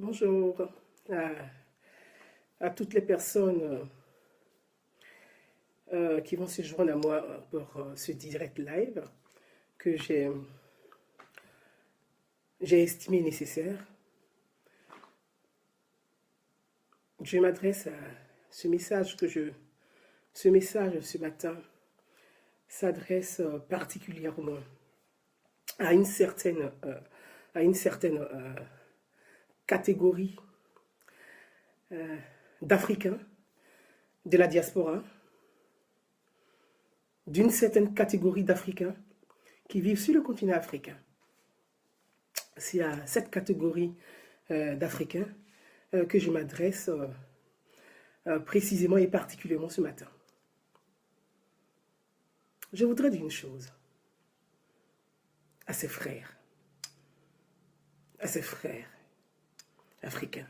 Bonjour à, à toutes les personnes qui vont se joindre à moi pour ce direct live que j'ai estimé nécessaire. Je m'adresse à ce message ce matin s'adresse particulièrement à une certaine catégorie d'Africains de la diaspora, d'une certaine catégorie d'Africains qui vivent sur le continent africain. C'est à cette catégorie d'Africains que je m'adresse précisément et particulièrement ce matin. Je voudrais dire une chose à ces frères africains.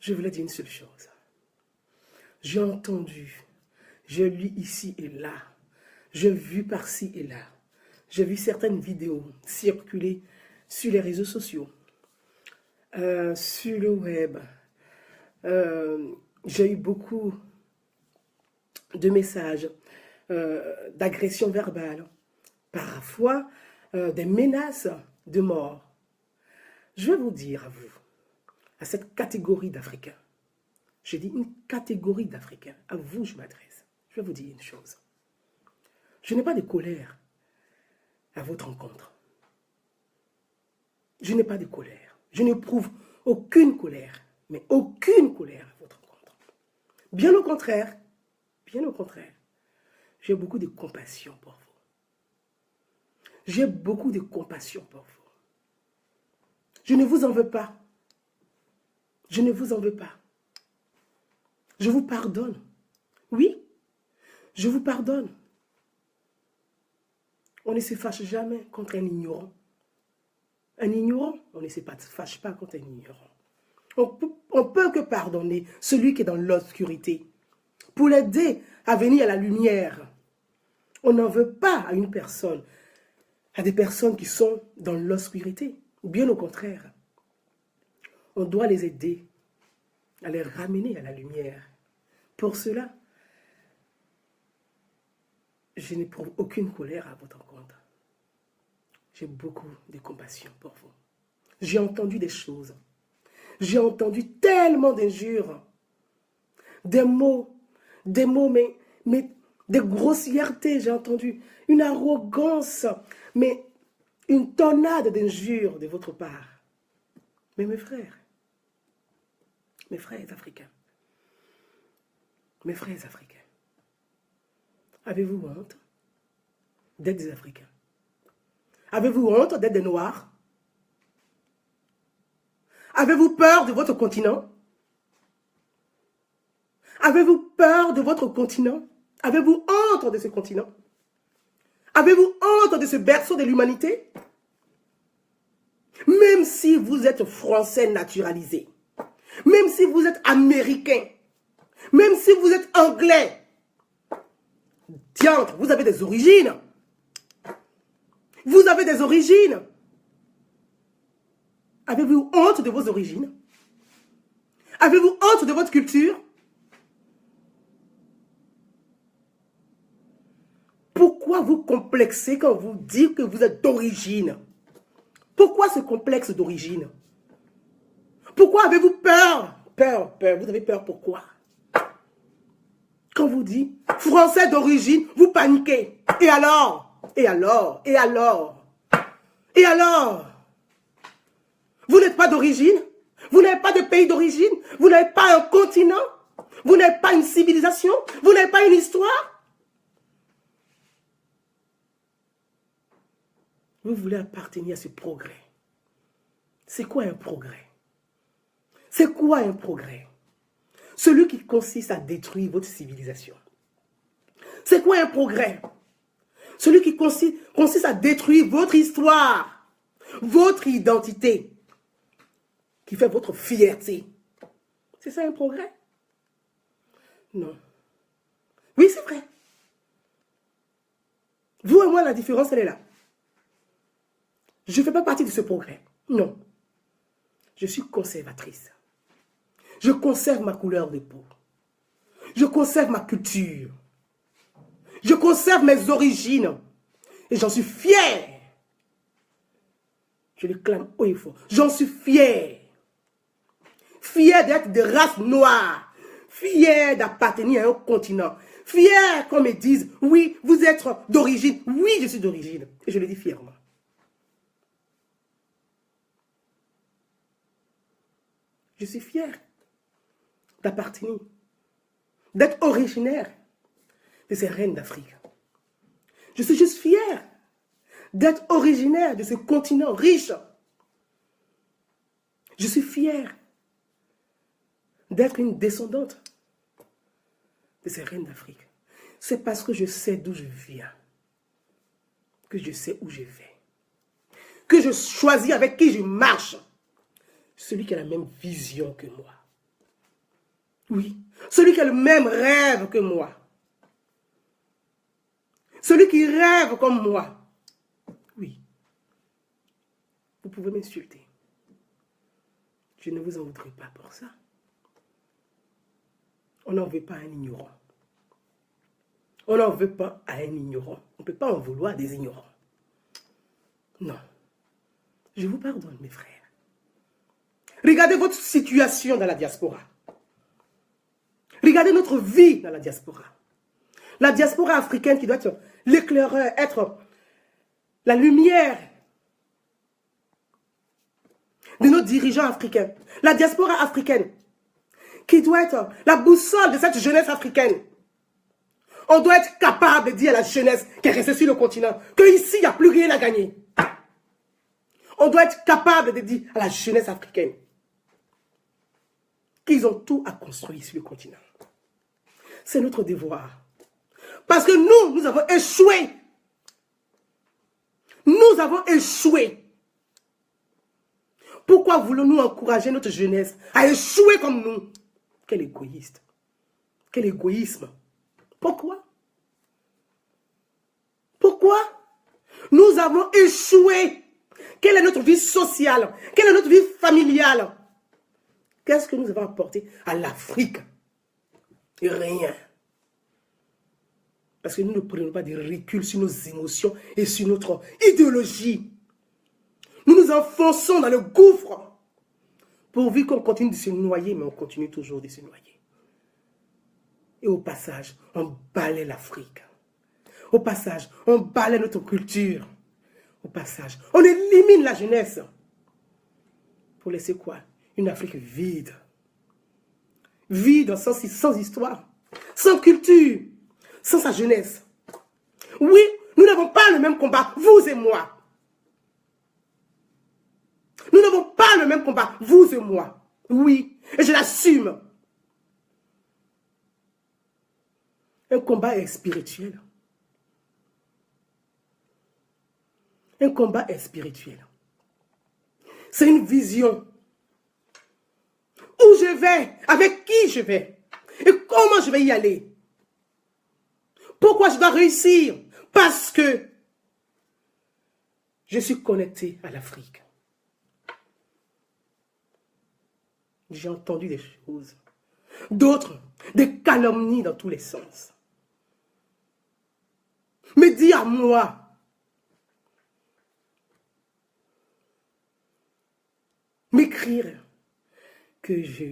Je voulais dire une seule chose. J'ai entendu, j'ai lu ici et là, j'ai vu par-ci et là, j'ai vu certaines vidéos circuler sur les réseaux sociaux, sur le web. J'ai eu beaucoup de messages d'agression verbale, parfois des menaces de mort. Je vais vous dire à vous, à cette catégorie d'Africains, je dis une catégorie d'Africains, à vous je m'adresse. Je vais vous dire une chose. Je n'ai pas de colère à votre rencontre. Je n'ai pas de colère. Je n'éprouve aucune colère, mais aucune colère à votre rencontre. Bien au contraire, j'ai beaucoup de compassion pour vous. J'ai beaucoup de compassion pour vous. Je ne vous en veux pas. Je ne vous en veux pas. Je vous pardonne. Oui, je vous pardonne. On ne se fâche jamais contre un ignorant. Un ignorant, on ne se fâche pas contre un ignorant. On peut que pardonner celui qui est dans l'obscurité pour l'aider à venir à la lumière. On n'en veut pas à une personne, à des personnes qui sont dans l'obscurité. Bien au contraire, on doit les aider à les ramener à la lumière. Pour cela, je n'éprouve aucune colère à votre rencontre. J'ai beaucoup de compassion pour vous. J'ai entendu des choses. J'ai entendu tellement d'injures. Des mots, mais des grossièretés, j'ai entendu. Une arrogance, mais une tornade d'injures de votre part. Mais mes frères africains, avez-vous honte d'être des Africains? Avez-vous honte d'être des Noirs? Avez-vous peur de votre continent? Avez-vous peur de votre continent? Avez-vous honte de ce continent? Avez-vous honte de ce berceau de l'humanité? Même si vous êtes français naturalisé, même si vous êtes américain, même si vous êtes anglais, diantre, vous avez des origines. Vous avez des origines. Avez-vous honte de vos origines? Avez-vous honte de votre culture? Pourquoi vous complexez quand vous dites que vous êtes d'origine? Pourquoi ce complexe d'origine? Pourquoi avez-vous peur? Peur. Vous avez peur pourquoi? Quand vous dites français d'origine, vous paniquez. Et alors? Vous n'êtes pas d'origine? Vous n'avez pas de pays d'origine? Vous n'avez pas un continent? Vous n'avez pas une civilisation? Vous n'avez pas une histoire? Vous voulez appartenir à ce progrès. C'est quoi un progrès? C'est quoi un progrès? Celui qui consiste à détruire votre civilisation. C'est quoi un progrès? Celui qui consiste à détruire votre histoire, votre identité, qui fait votre fierté. C'est ça un progrès? Non. Oui, c'est vrai. Vous et moi, la différence, elle est là. Je ne fais pas partie de ce progrès. Non. Je suis conservatrice. Je conserve ma couleur de peau. Je conserve ma culture. Je conserve mes origines. Et j'en suis fière. Je le clame haut et fort. J'en suis fière. Fière d'être de race noire. Fière d'appartenir à un continent. Fière qu'on me dise, oui, vous êtes d'origine. Oui, je suis d'origine. Et je le dis fièrement. Je suis fière d'appartenir, d'être originaire de ces reines d'Afrique. Je suis juste fière d'être originaire de ce continent riche. Je suis fière d'être une descendante de ces reines d'Afrique. C'est parce que je sais d'où je viens, que je sais où je vais, que je choisis avec qui je marche. Celui qui a la même vision que moi. Oui, celui qui a le même rêve que moi. Celui qui rêve comme moi. Oui. Vous pouvez m'insulter. Je ne vous en voudrais pas pour ça. On n'en veut pas à un ignorant. On n'en veut pas à un ignorant. On ne peut pas en vouloir des ignorants. Non. Je vous pardonne, mes frères. Regardez votre situation dans la diaspora. Regardez notre vie dans la diaspora. La diaspora africaine qui doit être l'éclaireur, être la lumière de nos dirigeants africains. La diaspora africaine qui doit être la boussole de cette jeunesse africaine. On doit être capable de dire à la jeunesse qui est restée sur le continent qu'ici, il n'y a plus rien à gagner. On doit être capable de dire à la jeunesse africaine qu'ils ont tout à construire sur le continent. C'est notre devoir. Parce que nous avons échoué. Nous avons échoué. Pourquoi voulons-nous encourager notre jeunesse à échouer comme nous? Quel égoïste. Quel égoïsme. Pourquoi? Pourquoi? Nous avons échoué. Quelle est notre vie sociale? Quelle est notre vie familiale? Qu'est-ce que nous avons apporté à l'Afrique? Rien. Parce que nous ne prenons pas de recul sur nos émotions et sur notre idéologie. Nous nous enfonçons dans le gouffre. Pourvu qu'on continue de se noyer, mais on continue toujours de se noyer. Et au passage, on balaie l'Afrique. Au passage, on balaie notre culture. Au passage, on élimine la jeunesse. Pour laisser quoi? Une Afrique vide. Vide sans histoire, sans culture, sans sa jeunesse. Oui, nous n'avons pas le même combat, vous et moi. Nous n'avons pas le même combat, vous et moi. Oui, et je l'assume. Un combat est spirituel. Un combat est spirituel. C'est une vision. Où je vais, avec qui je vais, et comment je vais y aller. Pourquoi je dois réussir? Parce que je suis connecté à l'Afrique. J'ai entendu des choses, d'autres, des calomnies dans tous les sens. Mais dis à moi, m'écrire que je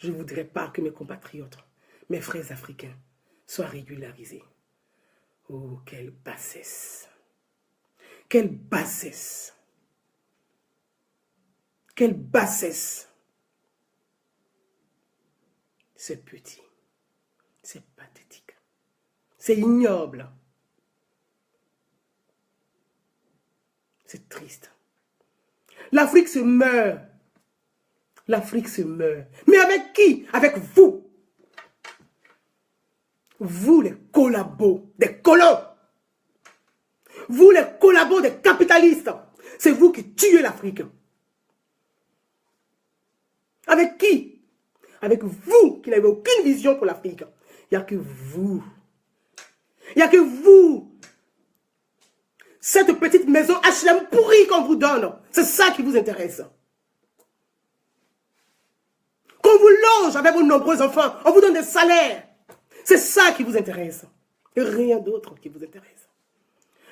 ne voudrais pas que mes compatriotes, mes frères africains, soient régularisés. Oh, quelle bassesse! Quelle bassesse! Quelle bassesse! C'est petit, c'est pathétique, c'est ignoble, c'est triste. L'Afrique se meurt. L'Afrique se meurt. Mais avec qui? Avec vous. Vous, les collabos, des colons. Vous, les collabos des capitalistes. C'est vous qui tuez l'Afrique. Avec qui? Avec vous, qui n'avez aucune vision pour l'Afrique. Il n'y a que vous. Il n'y a que vous. Cette petite maison HLM pourrie qu'on vous donne. C'est ça qui vous intéresse. On vous loge avec vos nombreux enfants. On vous donne des salaires. C'est ça qui vous intéresse. Et rien d'autre qui vous intéresse.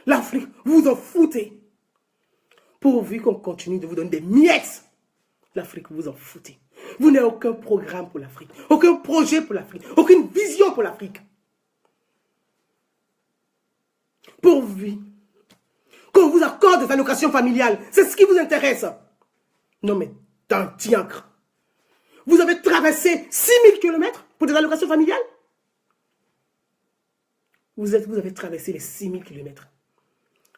L'Afrique, vous vous en foutez. Pourvu qu'on continue de vous donner des miettes, l'Afrique, vous vous en foutez. Vous n'avez aucun programme pour l'Afrique, aucun projet pour l'Afrique, aucune vision pour l'Afrique. Pourvu qu'on vous accorde des allocations familiales, c'est ce qui vous intéresse. Non mais, d'un diacre. Vous avez traversé 6000 km pour des allocations familiales? Vous avez traversé les 6000 km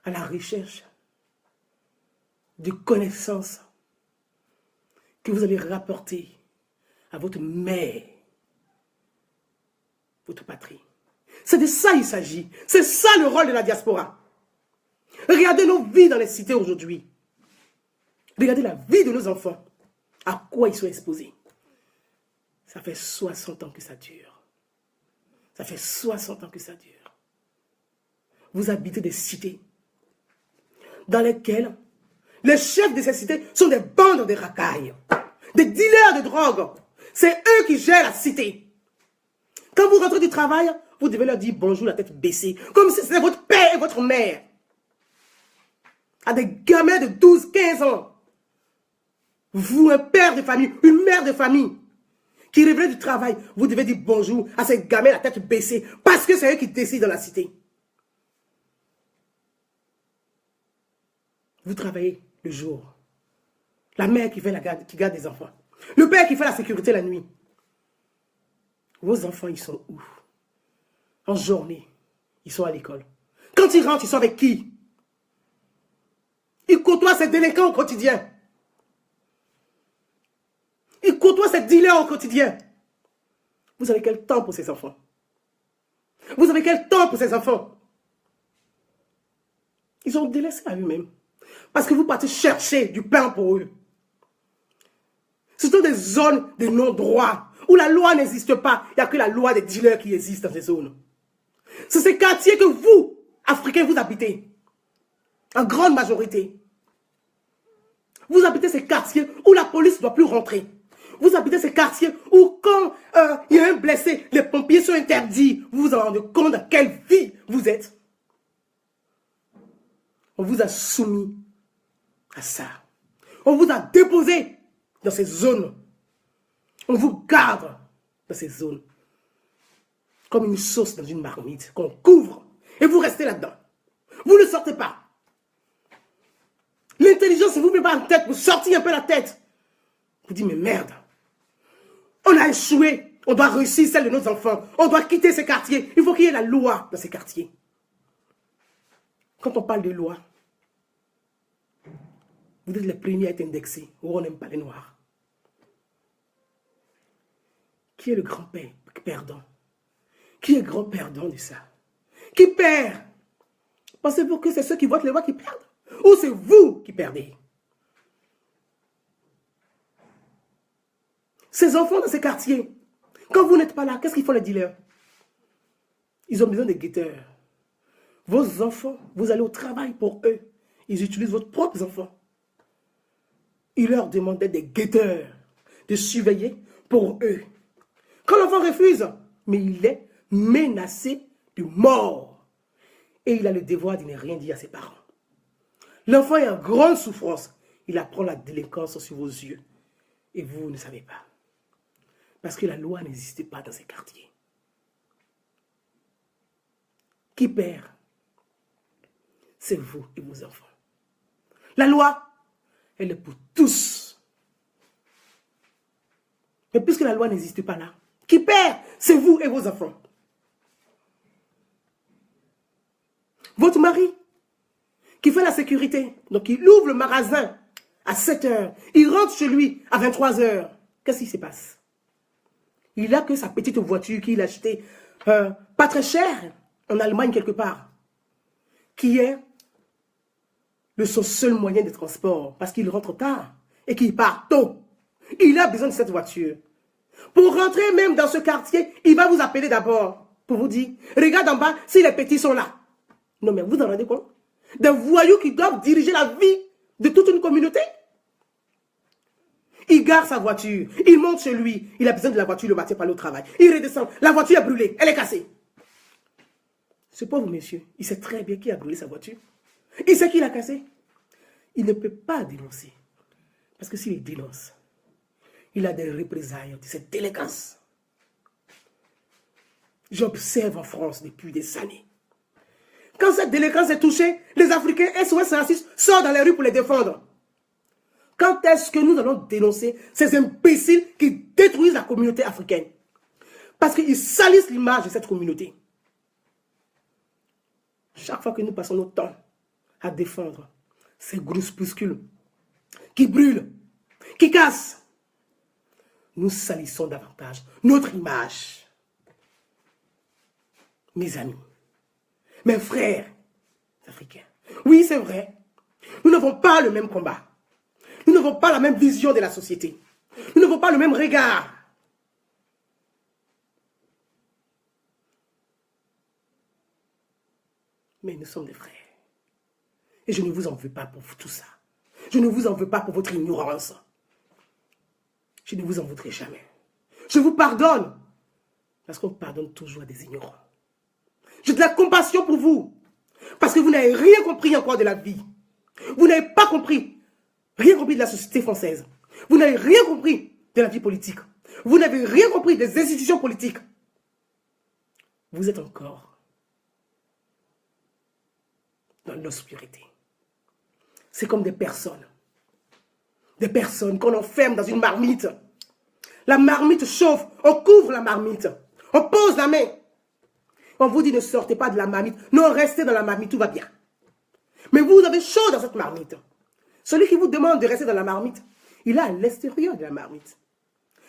à la recherche de connaissances que vous allez rapporter à votre mère, votre patrie. C'est de ça il s'agit. C'est ça le rôle de la diaspora. Regardez nos vies dans les cités aujourd'hui. Regardez la vie de nos enfants. À quoi ils sont exposés. Ça fait 60 ans que ça dure. Ça fait 60 ans que ça dure. Vous habitez des cités dans lesquelles les chefs de ces cités sont des bandes de racailles, des dealers de drogue. C'est eux qui gèrent la cité. Quand vous rentrez du travail, vous devez leur dire bonjour la tête baissée, comme si c'était votre père et votre mère. À des gamins de 12, 15 ans. Vous, un père de famille, une mère de famille, qui revenez du travail, vous devez dire bonjour à ces gamins la tête baissée, parce que c'est eux qui décident dans la cité. Vous travaillez le jour. La mère qui garde des enfants. Le père qui fait la sécurité la nuit. Vos enfants, ils sont où? En journée, ils sont à l'école. Quand ils rentrent, ils sont avec qui? Ils côtoient ces délinquants au quotidien. Ils côtoient ces dealers au quotidien. Vous avez quel temps pour ces enfants? Vous avez quel temps pour ces enfants? Ils sont délaissés à eux-mêmes. Parce que vous partez chercher du pain pour eux. Ce sont des zones de non-droit, où la loi n'existe pas. Il n'y a que la loi des dealers qui existe dans ces zones. C'est ces quartiers que vous, Africains, vous habitez. En grande majorité. Vous habitez ces quartiers où la police ne doit plus rentrer. Vous habitez ces quartiers où quand il y a un blessé, les pompiers sont interdits. Vous vous rendez compte de quelle vie vous êtes. On vous a soumis à ça. On vous a déposé dans ces zones. On vous garde dans ces zones. Comme une sauce dans une marmite qu'on couvre. Et vous restez là-dedans. Vous ne sortez pas. L'intelligence ne vous met pas en tête. Vous sortez un peu la tête. Vous dites, mais merde. On a échoué. On doit réussir celle de nos enfants. On doit quitter ces quartiers. Il faut qu'il y ait la loi dans ces quartiers. Quand on parle de loi, vous êtes les premiers à être indexés. Où on n'aime pas les noirs. Qui est le grand perdant? Qui est le grand perdant de ça? Qui perd? Pensez-vous que c'est ceux qui votent les lois qui perdent? Ou c'est vous qui perdez? Ces enfants dans ces quartiers, quand vous n'êtes pas là, qu'est-ce qu'ils font les dealers? Ils ont besoin de guetteurs. Vos enfants, vous allez au travail pour eux. Ils utilisent vos propres enfants. Ils leur demandaient des guetteurs de surveiller pour eux. Quand l'enfant refuse, mais il est menacé de mort. Et il a le devoir de ne rien dire à ses parents. L'enfant est en grande souffrance. Il apprend la délinquance sur vos yeux. Et vous ne savez pas. Parce que la loi n'existe pas dans ces quartiers. Qui perd? C'est vous et vos enfants. La loi, elle est pour tous. Mais puisque la loi n'existe pas là, qui perd? C'est vous et vos enfants. Votre mari, qui fait la sécurité, donc il ouvre le magasin à 7 heures, il rentre chez lui à 23 heures. Qu'est-ce qui se passe? Il n'a que sa petite voiture qu'il a achetée pas très chère en Allemagne quelque part, qui est son seul moyen de transport parce qu'il rentre tard et qu'il part tôt. Il a besoin de cette voiture. Pour rentrer même dans ce quartier, il va vous appeler d'abord pour vous dire, regarde en bas si les petits sont là. Non mais vous en rendez compte? Des voyous qui doivent diriger la vie de toute une communauté. Il gare sa voiture, il monte chez lui, il a besoin de la voiture le matin pour aller au travail. Il redescend, la voiture est brûlée, elle est cassée. Ce pauvre monsieur, il sait très bien qui a brûlé sa voiture. Il sait qui l'a cassée. Il ne peut pas dénoncer. Parce que s'il dénonce, il a des représailles de cette délinquance. J'observe en France depuis des années. Quand cette délinquance est touchée, les Africains SOS Racistes sortent dans les rues pour les défendre. Quand est-ce que nous allons dénoncer ces imbéciles qui détruisent la communauté africaine? Parce qu'ils salissent l'image de cette communauté. Chaque fois que nous passons notre temps à défendre ces groupuscules qui brûlent, qui cassent, nous salissons davantage notre image. Mes amis, mes frères africains, oui c'est vrai, nous n'avons pas le même combat. Nous n'avons pas la même vision de la société. Nous n'avons pas le même regard. Mais nous sommes des frères. Et je ne vous en veux pas pour tout ça. Je ne vous en veux pas pour votre ignorance. Je ne vous en voudrai jamais. Je vous pardonne. Parce qu'on pardonne toujours à des ignorants. J'ai de la compassion pour vous. Parce que vous n'avez rien compris encore de la vie. Vous n'avez pas compris. Rien compris de la société française. Vous n'avez rien compris de la vie politique. Vous n'avez rien compris des institutions politiques. Vous êtes encore dans l'obscurité. C'est comme des personnes qu'on enferme dans une marmite. La marmite chauffe, on couvre la marmite, on pose la main. On vous dit ne sortez pas de la marmite, non restez dans la marmite, tout va bien. Mais vous avez chaud dans cette marmite. Celui qui vous demande de rester dans la marmite, il est à l'extérieur de la marmite.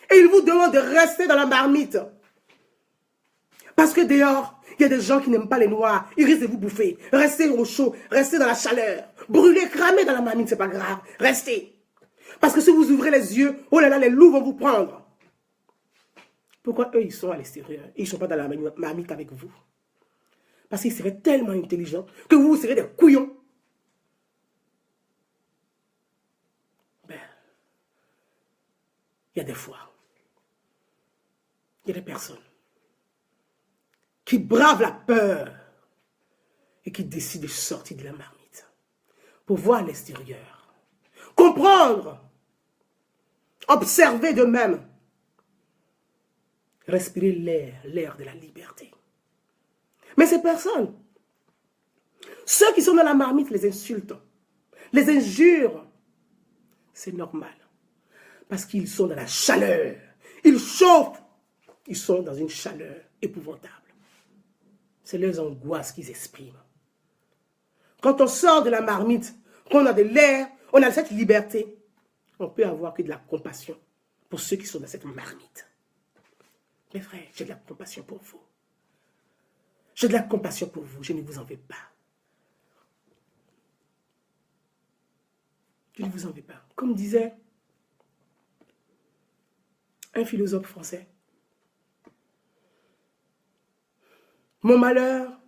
Et il vous demande de rester dans la marmite. Parce que dehors, il y a des gens qui n'aiment pas les noirs. Ils risquent de vous bouffer. Restez au chaud, restez dans la chaleur. Brûlez, cramez dans la marmite, c'est pas grave. Restez. Parce que si vous ouvrez les yeux, oh là là, les loups vont vous prendre. Pourquoi eux, ils sont à l'extérieur? Ils ne sont pas dans la marmite avec vous. Parce qu'ils seraient tellement intelligents que vous serez des couillons. Il y a des fois, il y a des personnes qui bravent la peur et qui décident de sortir de la marmite pour voir l'extérieur, comprendre, observer d'eux-mêmes, respirer l'air de la liberté. Mais ces personnes, ceux qui sont dans la marmite les insultent, les injurent, c'est normal. Parce qu'ils sont dans la chaleur. Ils chauffent. Ils sont dans une chaleur épouvantable. C'est leurs angoisses qu'ils expriment. Quand on sort de la marmite, qu'on a de l'air, on a cette liberté, on peut avoir que de la compassion pour ceux qui sont dans cette marmite. Mes frères, j'ai de la compassion pour vous. J'ai de la compassion pour vous. Je ne vous en veux pas. Je ne vous en veux pas. Comme disait un philosophe français. Mon malheur,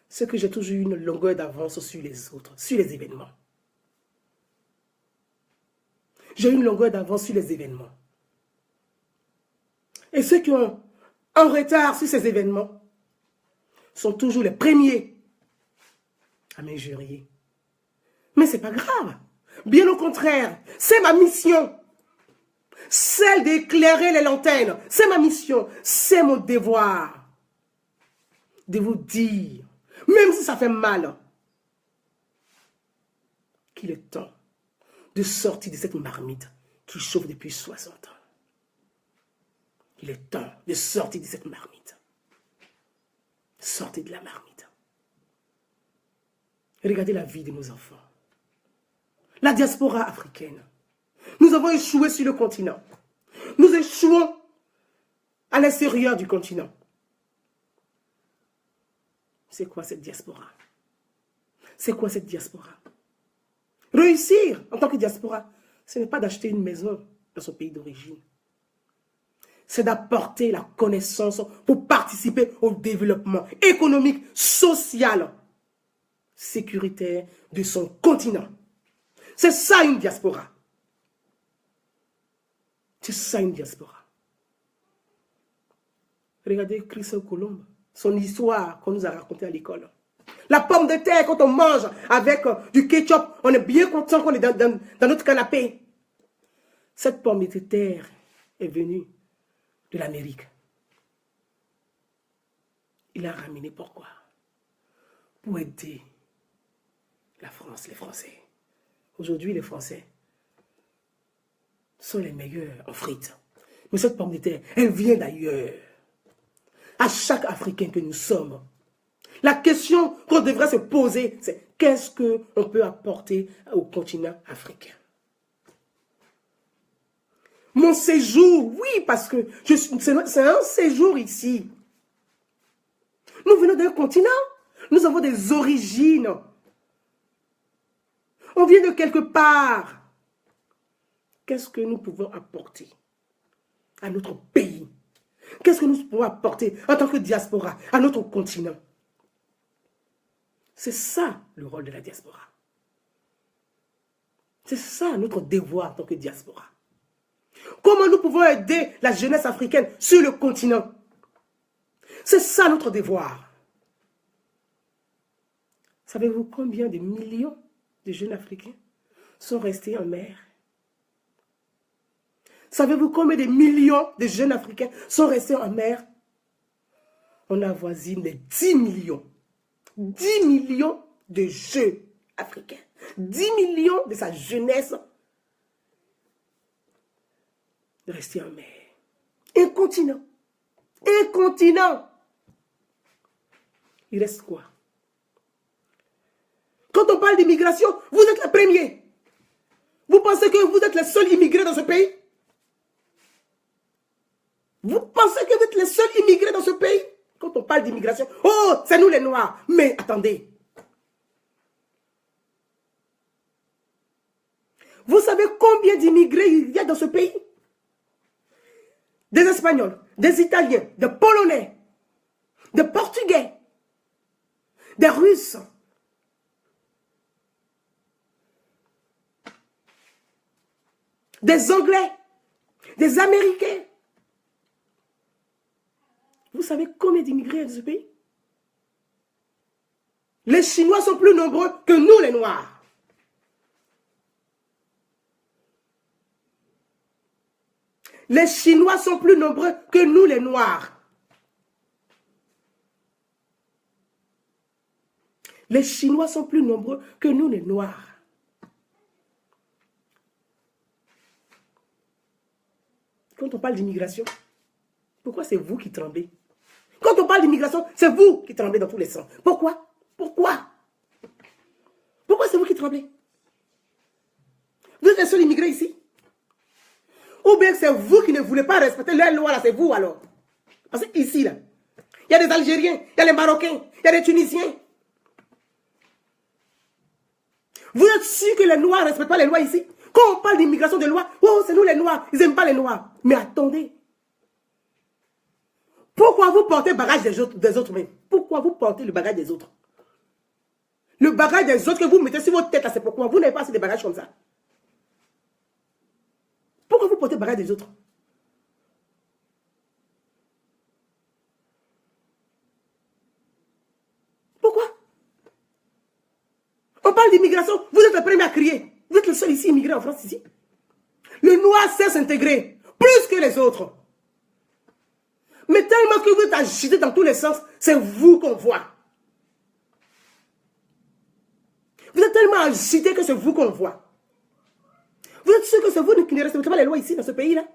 c'est que j'ai toujours eu une longueur d'avance sur les autres, sur les événements. J'ai une longueur d'avance sur les événements. Et ceux qui ont un retard sur ces événements sont toujours les premiers à m'injurier. Mais ce n'est pas grave. Bien au contraire, c'est ma mission. Celle d'éclairer les lanternes, c'est ma mission, c'est mon devoir de vous dire, même si ça fait mal, qu'il est temps de sortir de cette marmite qui chauffe depuis 60 ans. Il est temps de sortir de cette marmite. Sortez de la marmite. Regardez la vie de nos enfants. La diaspora africaine. Nous avons échoué sur le continent. Nous échouons à l'extérieur du continent. C'est quoi cette diaspora? C'est quoi cette diaspora? Réussir en tant que diaspora, ce n'est pas d'acheter une maison dans son pays d'origine. C'est d'apporter la connaissance pour participer au développement économique, social, sécuritaire de son continent. C'est ça une diaspora. C'est ça une diaspora. Regardez Christophe Colomb, son histoire qu'on nous a racontée à l'école. La pomme de terre, quand on mange avec du ketchup, on est bien content qu'on est dans notre canapé. Cette pomme de terre est venue de l'Amérique. Il a ramené pourquoi? Pour aider la France, les Français. Aujourd'hui, les Français sont les meilleurs en frites. Mais cette pomme de terre, elle vient d'ailleurs. À chaque Africain que nous sommes, la question qu'on devrait se poser, c'est qu'est-ce qu'on peut apporter au continent africain? Mon séjour, oui, parce que c'est un séjour ici. Nous venons d'un continent, nous avons des origines. On vient de quelque part. Qu'est-ce que nous pouvons apporter à notre pays? Qu'est-ce que nous pouvons apporter en tant que diaspora à notre continent? C'est ça le rôle de la diaspora. C'est ça notre devoir en tant que diaspora. Comment nous pouvons aider la jeunesse africaine sur le continent? C'est ça notre devoir. Savez-vous combien de millions de jeunes Africains sont restés en mer? Savez-vous combien de millions de jeunes Africains sont restés en mer? On avoisine les 10 millions. 10 millions de jeunes Africains. 10 millions de sa jeunesse restés en mer. Un continent. Un continent. Il reste quoi? Quand on parle d'immigration, vous êtes les premiers. Vous pensez que vous êtes les seuls immigrés dans ce pays? Vous pensez que vous êtes les seuls immigrés dans ce pays? Quand on parle d'immigration, oh, c'est nous les Noirs. Mais attendez. Vous savez combien d'immigrés il y a dans ce pays? Des Espagnols, des Italiens, des Polonais, des Portugais, des Russes. Des Anglais, des Américains. Vous savez combien d'immigrés il y a dans ce pays? Les Chinois sont plus nombreux que nous les Noirs. Les Chinois sont plus nombreux que nous les Noirs. Les Chinois sont plus nombreux que nous les Noirs. Quand on parle d'immigration, pourquoi c'est vous qui tremblez? Quand on parle d'immigration, c'est vous qui tremblez dans tous les sens. Pourquoi? Pourquoi? Pourquoi c'est vous qui tremblez? Vous êtes les seuls immigrés ici? Ou bien c'est vous qui ne voulez pas respecter les lois là, c'est vous alors? Parce que ici là, il y a des Algériens, il y a des Marocains, il y a des Tunisiens. Vous êtes sûr que les Noirs ne respectent pas les lois ici? Quand on parle d'immigration de lois, oh c'est nous les Noirs, ils n'aiment pas les Noirs. Mais attendez. Pourquoi vous portez le bagage des autres même? Pourquoi vous portez le bagage des autres? Le bagage des autres que vous mettez sur votre tête, c'est pourquoi vous n'avez pas assez de bagages comme ça. Pourquoi vous portez le bagage des autres? Pourquoi? On parle d'immigration, vous êtes le premier à crier. Vous êtes le seul ici immigré en France ici. Le noir sait s'intégrer plus que les autres. Mais tellement que vous êtes agité dans tous les sens, c'est vous qu'on voit. Vous êtes tellement agité que c'est vous qu'on voit. Vous êtes sûr que c'est vous qui ne respectez pas les lois ici, dans ce pays-là?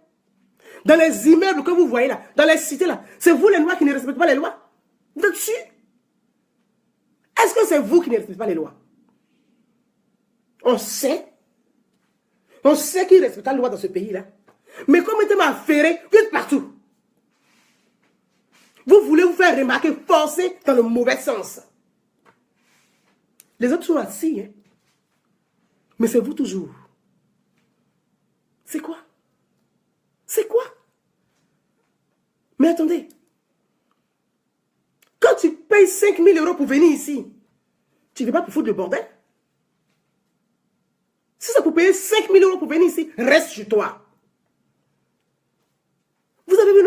Dans les immeubles que vous voyez là, dans les cités-là, c'est vous les Noirs qui ne respectez pas les lois? Vous êtes sûr? Est-ce que c'est vous qui ne respectez pas les lois? On sait qu'ils respectent la loi dans ce pays-là. Mais comme il est affairé, vous êtes partout. Vous voulez vous faire remarquer, forcer dans le mauvais sens. Les autres sont assis, hein? Mais c'est vous toujours. C'est quoi? C'est quoi? Mais attendez. Quand tu payes 5 000 € pour venir ici, tu ne veux pas pour foutre le bordel? Si c'est pour payer 5 000 € pour venir ici, reste chez toi. Vous avez vu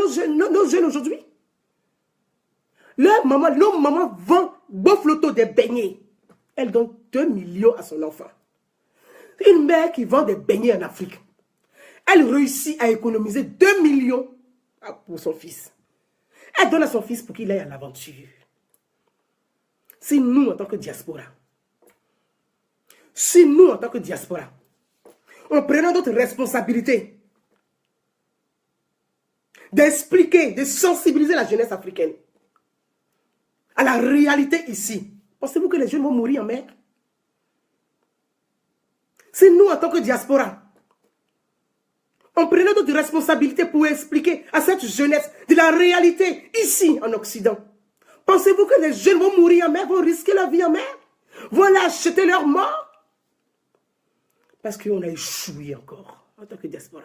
nos jeunes aujourd'hui? Nos mamans vendent Bofloto des beignets. Elle donne 2 millions à son enfant. Une mère qui vend des beignets en Afrique. Elle réussit à économiser 2 millions pour son fils. Elle donne à son fils pour qu'il aille à l'aventure. Si nous, en tant que diaspora, on prenait notre responsabilité d'expliquer, de sensibiliser la jeunesse africaine à la réalité ici, pensez-vous que les jeunes vont mourir en mer? Si nous, en tant que diaspora, on prenait notre responsabilité pour expliquer à cette jeunesse de la réalité ici en Occident, pensez-vous que les jeunes vont mourir en mer, vont risquer leur vie en mer, vont aller acheter leur mort? Parce qu'on a échoué encore en tant que diaspora.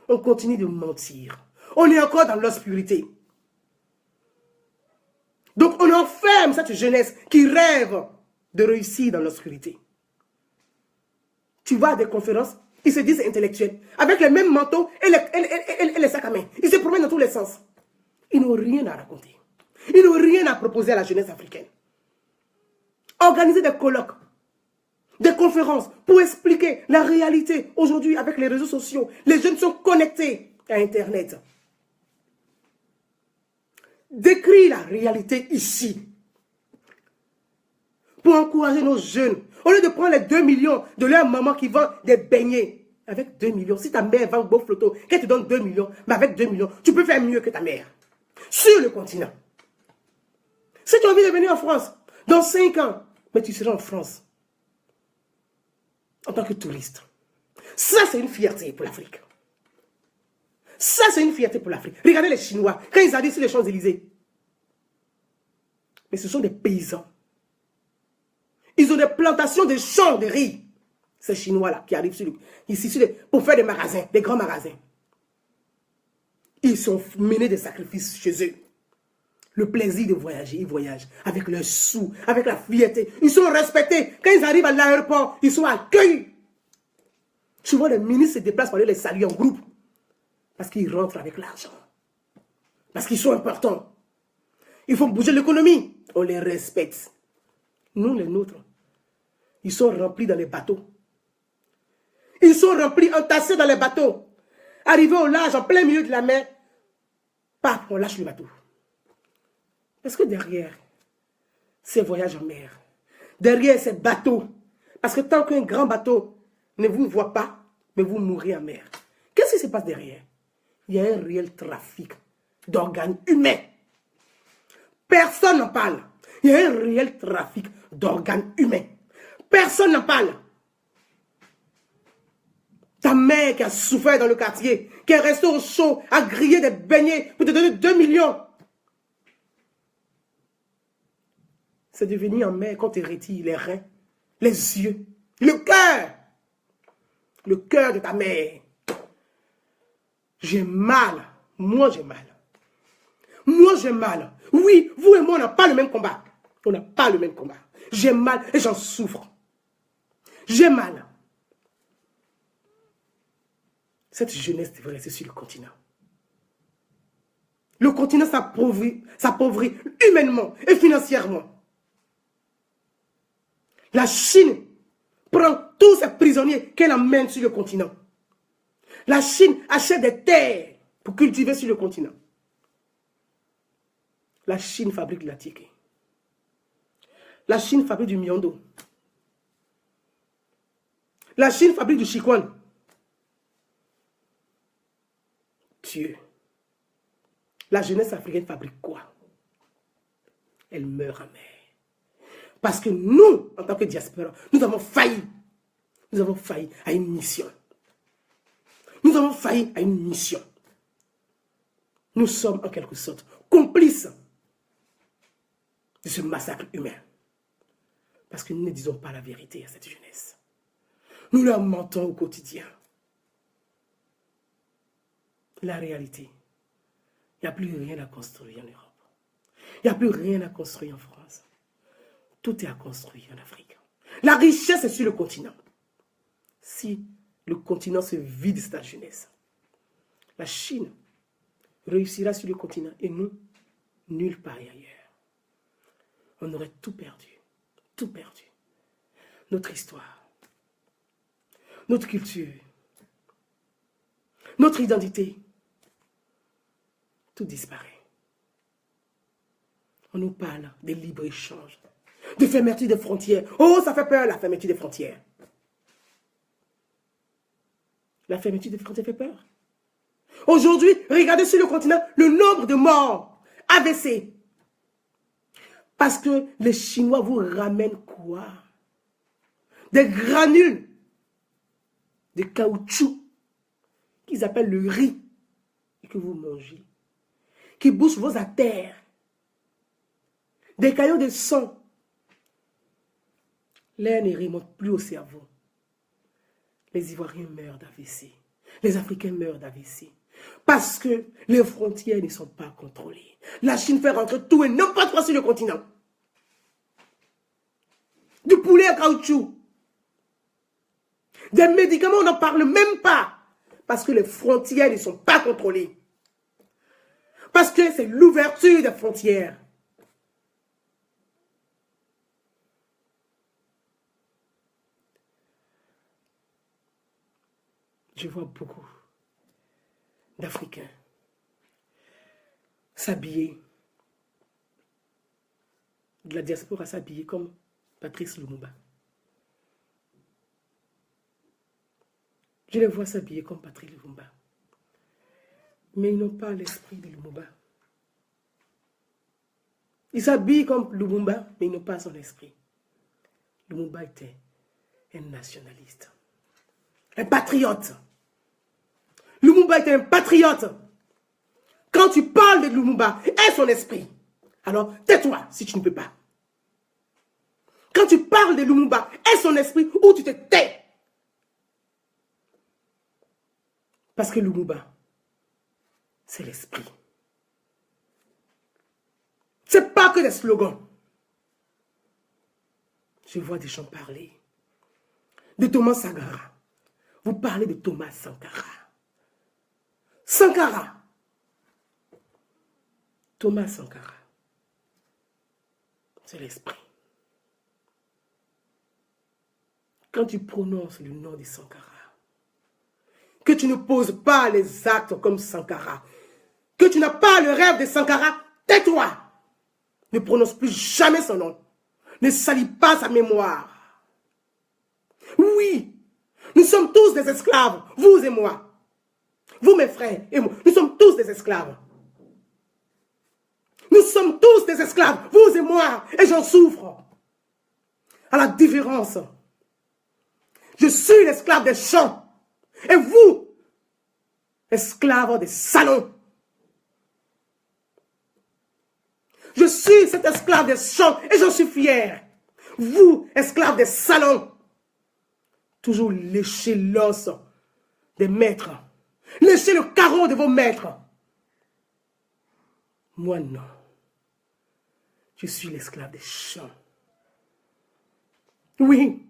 On continue de mentir. On est encore dans l'obscurité. Donc on enferme cette jeunesse qui rêve de réussir dans l'obscurité. Tu vas à des conférences, ils se disent intellectuels, avec les mêmes manteaux et les sacs à main. Ils se promènent dans tous les sens. Ils n'ont rien à raconter. Ils n'ont rien à proposer à la jeunesse africaine. Organiser des colloques, des conférences pour expliquer la réalité. Aujourd'hui, avec les réseaux sociaux, les jeunes sont connectés à Internet. Décrire la réalité ici pour encourager nos jeunes. Au lieu de prendre les 2 millions de leur maman qui vend des beignets, avec 2 millions, si ta mère vend Bofloto, qu'elle te donne 2 millions, mais avec 2 millions, tu peux faire mieux que ta mère. Sur le continent. Si tu as envie de venir en France, dans 5 ans, mais tu seras en France. En tant que touriste. Ça, c'est une fierté pour l'Afrique. Ça, c'est une fierté pour l'Afrique. Regardez les Chinois, quand ils arrivent sur les Champs-Élysées. Mais ce sont des paysans. Ils ont des plantations de champs de riz. Ces Chinois-là qui arrivent ici pour faire des magasins, des grands magasins. Ils sont menés des sacrifices chez eux. Le plaisir de voyager, ils voyagent avec leurs sous, avec la fierté. Ils sont respectés. Quand ils arrivent à l'aéroport, ils sont accueillis. Souvent, les ministres se déplacent pour aller les saluer en groupe. Parce qu'ils rentrent avec l'argent. Parce qu'ils sont importants. Ils font bouger l'économie. On les respecte. Nous, les nôtres, ils sont remplis dans les bateaux. Ils sont remplis, entassés dans les bateaux. Arrivés au large, en plein milieu de la mer, paf, on lâche le bateau. Est-ce que derrière ces voyages en mer, derrière ces bateaux, parce que tant qu'un grand bateau ne vous voit pas, mais vous mourrez en mer, qu'est-ce qui se passe derrière? Il y a un réel trafic d'organes humains. Personne n'en parle. Il y a un réel trafic d'organes humains. Personne n'en parle. Ta mère qui a souffert dans le quartier, qui est restée au chaud, a grillé des beignets pour te donner 2 millions. C'est devenu en mer quand tu retires les reins, les yeux, le cœur. Le cœur de ta mère. J'ai mal. Moi, j'ai mal. Moi, j'ai mal. Oui, vous et moi, on n'a pas le même combat. On n'a pas le même combat. J'ai mal et j'en souffre. J'ai mal. Cette jeunesse devrait rester sur le continent. Le continent s'appauvrit humainement et financièrement. La Chine prend tous ces prisonniers qu'elle emmène sur le continent. La Chine achète des terres pour cultiver sur le continent. La Chine fabrique de la ticket. La Chine fabrique du miondo. La Chine fabrique du chikwon. Dieu. La jeunesse africaine fabrique quoi? Elle meurt en mer. Parce que nous, en tant que diaspora, nous avons failli. Nous avons failli à une mission. Nous avons failli à une mission. Nous sommes en quelque sorte complices de ce massacre humain. Parce que nous ne disons pas la vérité à cette jeunesse. Nous leur mentons au quotidien. La réalité, il n'y a plus rien à construire en Europe. Il n'y a plus rien à construire en France. Tout est à construire en Afrique. La richesse est sur le continent. Si le continent se vide de sa jeunesse, la Chine réussira sur le continent et nous, nulle part ailleurs. On aurait tout perdu. Tout perdu. Notre histoire, notre culture, notre identité, tout disparaît. On nous parle de libre-échange, de fermeture des frontières. Oh, ça fait peur, la fermeture des frontières. La fermeture des frontières fait peur. Aujourd'hui, regardez sur le continent le nombre de morts AVC. Parce que les Chinois vous ramènent quoi? Des granules de caoutchouc qu'ils appellent le riz et que vous mangez, qui bouchent vos artères, des caillots de sang. L'air ne remonte plus au cerveau. Les Ivoiriens meurent d'AVC. Les Africains meurent d'AVC. Parce que les frontières ne sont pas contrôlées. La Chine fait rentrer tout et n'importe quoi sur le continent. Du poulet à caoutchouc. Des médicaments, on n'en parle même pas. Parce que les frontières ne sont pas contrôlées. Parce que c'est l'ouverture des frontières. Je vois beaucoup d'Africains s'habiller, de la diaspora s'habiller comme Patrice Lumumba. Je les vois s'habiller comme Patrice Lumumba. Mais ils n'ont pas l'esprit de Lumumba. Ils s'habillent comme Lumumba, mais ils n'ont pas son esprit. Lumumba était un nationaliste, un patriote. Lumumba était un patriote. Quand tu parles de Lumumba et son esprit, alors tais-toi si tu ne peux pas. Quand tu parles de Lumumba et son esprit, ou tu te tais. Parce que Lumumba, c'est l'esprit. Ce n'est pas que des slogans. Je vois des gens parler de Thomas Sankara. Vous parlez de Thomas Sankara. Sankara. Thomas Sankara. C'est l'esprit. Quand tu prononces le nom de Sankara, que tu ne poses pas les actes comme Sankara, que tu n'as pas le rêve de Sankara, tais-toi. Ne prononce plus jamais son nom. Ne salis pas sa mémoire. Oui, nous sommes tous des esclaves, vous et moi. Vous, mes frères, et moi, nous sommes tous des esclaves. Nous sommes tous des esclaves, vous et moi, et j'en souffre. À la différence, je suis l'esclave des champs, et vous, esclave des salons. Je suis cet esclave des champs, et j'en suis fier. Vous, esclave des salons, toujours lécher l'os des maîtres. Léchez le carreau de vos maîtres. Moi, non. Je suis l'esclave des champs. Oui.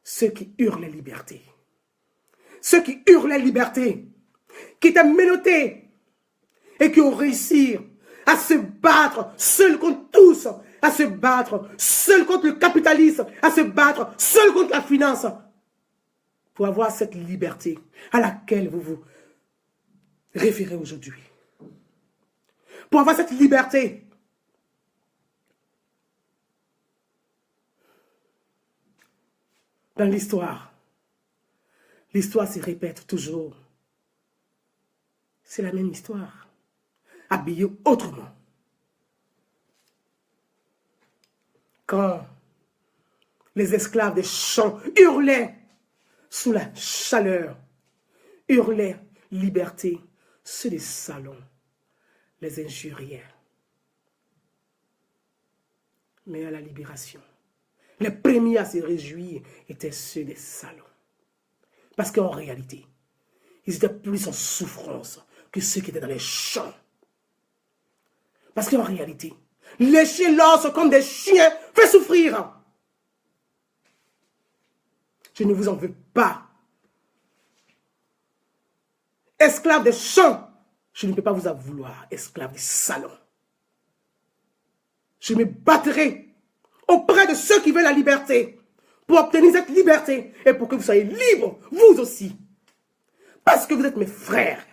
Ceux qui hurlent la liberté. Ceux qui hurlent la liberté. Qui étaient menottés. Et qui ont réussi à se battre seuls contre tous. À se battre seuls contre le capitalisme. À se battre seuls contre la finance. Pour avoir cette liberté à laquelle vous vous référez aujourd'hui. Pour avoir cette liberté. Dans l'histoire, l'histoire se répète toujours. C'est la même histoire, habillée autrement. Quand les esclaves des champs hurlaient sous la chaleur, hurlaient liberté, ceux des salons les injuriaient. Mais à la libération, les premiers à se réjouir étaient ceux des salons. Parce qu'en réalité, ils étaient plus en souffrance que ceux qui étaient dans les champs. Parce qu'en réalité, lécher l'os comme des chiens fait souffrir. Je ne vous en veux pas. esclaves des champs, je ne peux pas vous en vouloir, esclaves des salons. Je me battrai auprès de ceux qui veulent la liberté, pour obtenir cette liberté et pour que vous soyez libres, vous aussi. Parce que vous êtes mes frères.